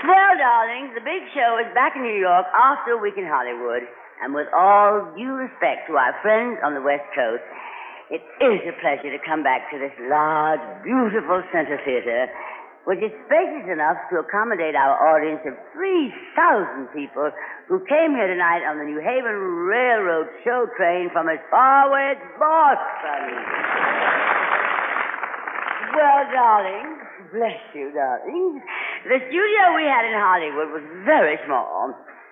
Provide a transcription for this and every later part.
Well, darlings, the big show is back in New York after a week in Hollywood. And with all due respect to our friends on the West Coast, it is a pleasure to come back to this large, beautiful center theater, which is spacious enough to accommodate our audience of 3,000 people who came here tonight on the New Haven Railroad show train from as far away as Boston. Well, darling, bless you, darling. The studio we had in Hollywood was very small.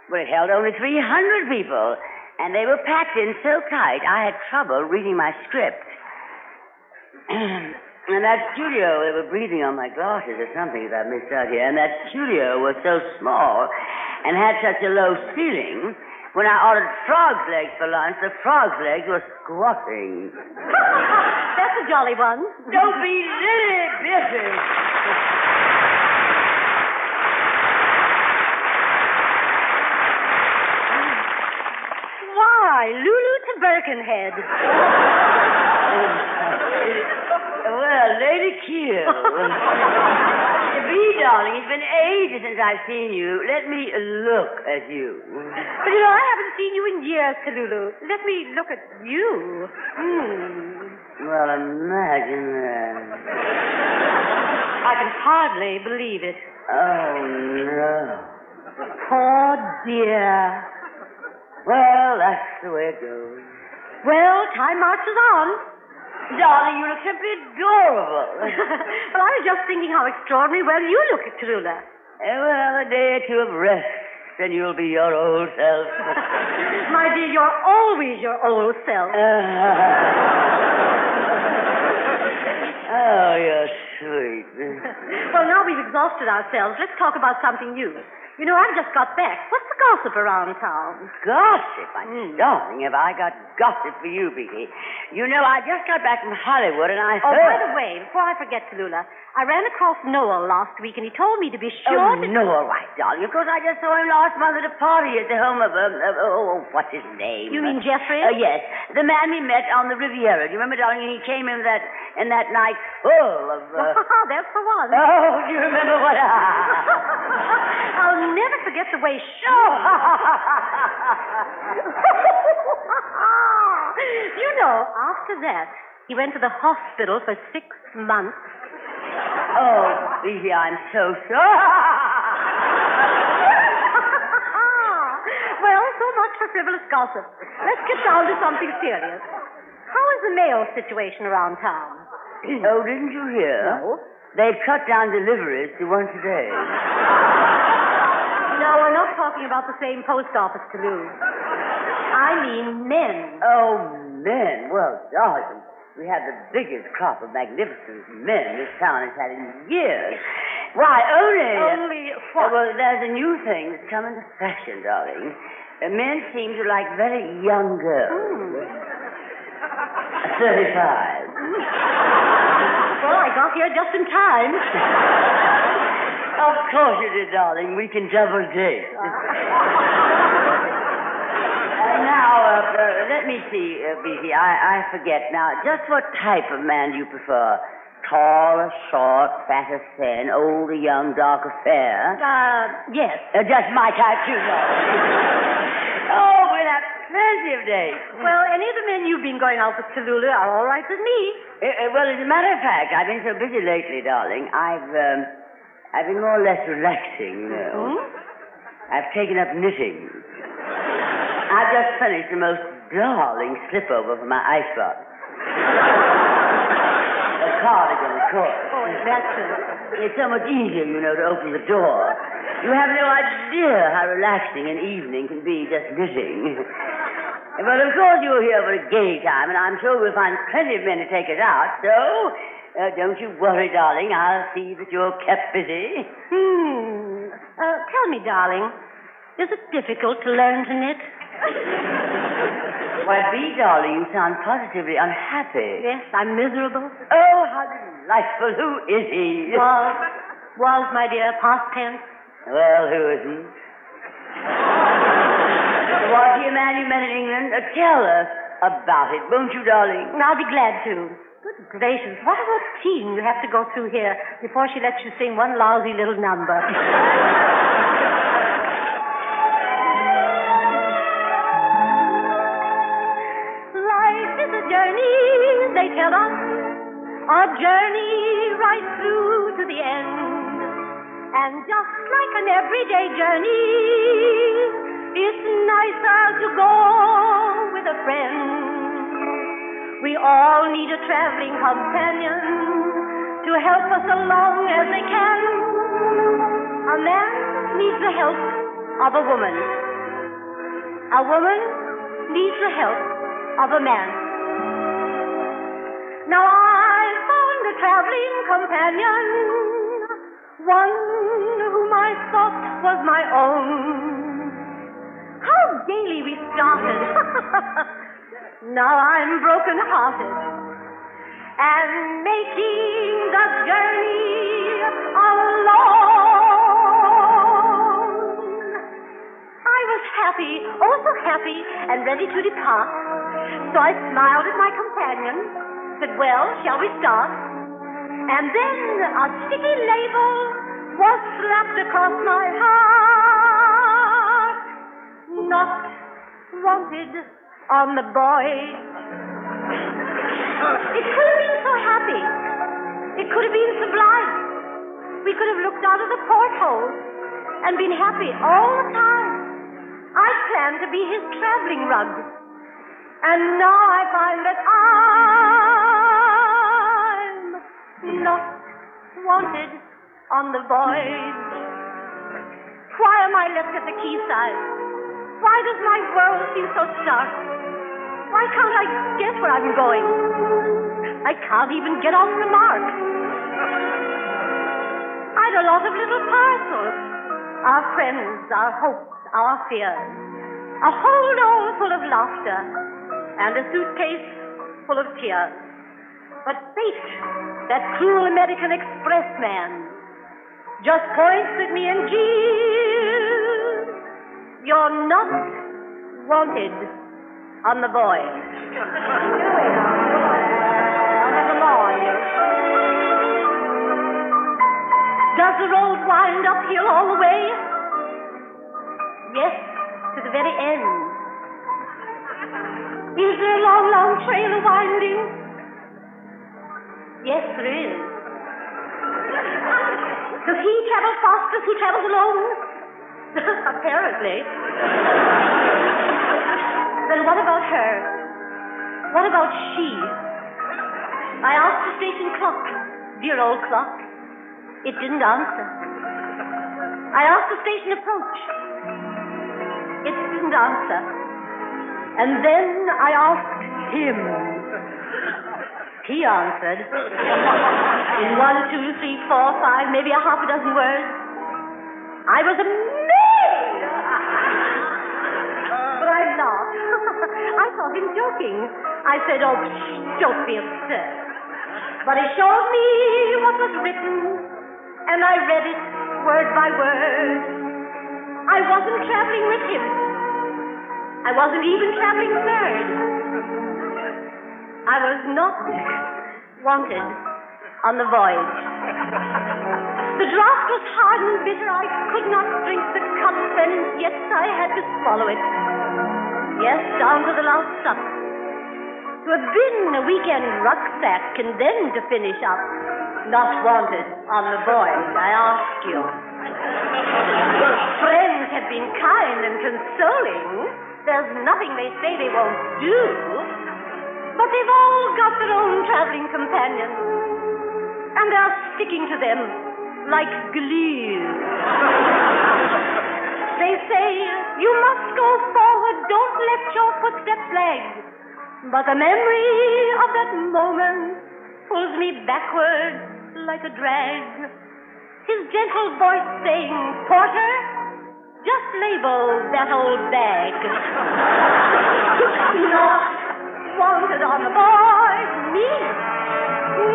Well, it held only 300 people, and they were packed in so tight I had trouble reading my script. And that studio, they were breathing on my glasses or something that I missed out here, and that studio was so small and had such a low ceiling, when I ordered frog's legs for lunch, the frog's legs were squatting. That's a jolly one. Don't be Lillie, Beatrice. Lulu to Birkenhead. Well, Lady Q. Bea, darling, it's been ages since I've seen you. Let me look at you. But, I haven't seen you in years, Tallulah. Let me look at you. Well, imagine that. I can hardly believe it. Oh, no. Poor dear. Well, that's the way it goes. Well, time marches on. Darling, you look simply adorable. Well, I was just thinking how extraordinarily well you look at Tallulah. Well, a day or two of rest, then you'll be your old self. My dear, you're always your old self. Oh, you're sweet. Well, now we've exhausted ourselves. Let's talk about something new. I've just got back. What's the gossip around town? Gossip? Darling, have I got gossip for you, Bea? I just got back from Hollywood, and I heard... Oh, by the way, before I forget, Tallulah, I ran across Noel last week, and he told me to be sure to... Noel, right, darling. Of course, I just saw him last month at a party at the home of, what's his name? You mean Jeffrey? Yes, the man we met on the Riviera. Do you remember, darling, he came in that night full of... That's the one. Oh, do you remember what... I'll never forget the way she... After that, he went to the hospital for 6 months. Oh, Bea, I'm so sorry. Well, so much for frivolous gossip. Let's get down to something serious. How is the mail situation around town? Oh, didn't you hear? No. They've cut down deliveries to once a day. No, we're not talking about the same post office, Tallulah. I mean men. Oh, men. Well, darling, we have the biggest crop of magnificent men this town has had in years. Why, Only what? Well, there's a new thing that's come into fashion, darling. Men seem to like very young girls. 35. Well, I got here just in time. Of course you did, darling. We can double date. Now, let me see, Bea. I forget now. Just what type of man do you prefer? Tall or short, fat or thin, old or young, dark or fair? Yes. Just my type, too, darling. Oh, we'll have plenty of dates. Well, any of the men you've been going out with, Tallulah, are all right with me. Well, as a matter of fact, I've been so busy lately, darling. I've been more or less relaxing, I've taken up knitting. I've just finished the most darling slipover for my icebox. A cardigan, of course. Oh, that's it. It's so much easier, to open the door. You have no idea how relaxing an evening can be just knitting. But, of course, you're here for a gay time, and I'm sure we'll find plenty of men to take us out, so... don't you worry, darling. I'll see that you're kept busy. Tell me, darling, is it difficult to learn to knit? Why, Bea, darling, you sound positively unhappy. Yes, I'm miserable. Oh, how delightful. Who is he? Was, my dear, past tense. Well, who isn't? Was he a man you met in England? Tell us about it, won't you, darling? I'll be glad to. Good gracious, what a routine you have to go through here before she lets you sing one lousy little number. they tell us, our journey right through to the end. And just like an everyday journey, it's nicer to go with a friend. We all need a traveling companion to help us along as they can. A man needs the help of a woman. A woman needs the help of a man. Now I found a traveling companion, one whom I thought was my own. How gaily we started. Now I'm broken-hearted and making the journey alone. I was happy, oh so happy, and ready to depart. So I smiled at my companion, said, well, shall we start? And then a sticky label was slapped across my heart. Not wanted on the voyage. It could have been so happy. It could have been sublime. We could have looked out of the porthole and been happy all the time. I planned to be his traveling rug. And now I find that I'm not wanted on the voyage. Why am I left at the quayside? Why does my world seem so stark? Why can't I guess where I'm going? I can't even get off the mark. I'd a lot of little parcels. Our friends, our hopes, our fears. A hold-all full of laughter and a suitcase full of tears. But fate, that cruel American Express man, just points at me and jeers. You're not wanted on the voyage. Does the road wind uphill all the way? Yes, to the very end. Is there a long, long trail of winding? Yes, there is. Does he travel fast as he travels alone? Apparently. Then what about her? What about she? I asked the station clock. Dear old clock. It didn't answer. I asked the station approach. It didn't answer. And then I asked him. He answered. In 1, 2, 3, 4, 5, maybe a half a dozen words. I was amazed. But I laughed. I thought him joking. I said, oh, don't be absurd. But he showed me what was written, and I read it word by word. I wasn't traveling with him. I wasn't even traveling third. I was not wanted on the voyage. The draught was hard and bitter. I could not drink the cup, and yet I had to swallow it. Yes, down to the last sup. To have been a weekend rucksack and then to finish up not wanted on the voyage, I ask you. Friends have been kind and consoling. There's nothing they say they won't do. But they've all got their own traveling companions. And they're sticking to them like glue. They say, you must go forward, don't let your footsteps lag. But the memory of that moment pulls me backward like a drag. His gentle voice saying, Porter, just label that old bag. Not wanted on the voyage, me.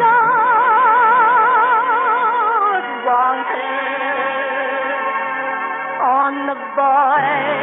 Not wanted on the voyage.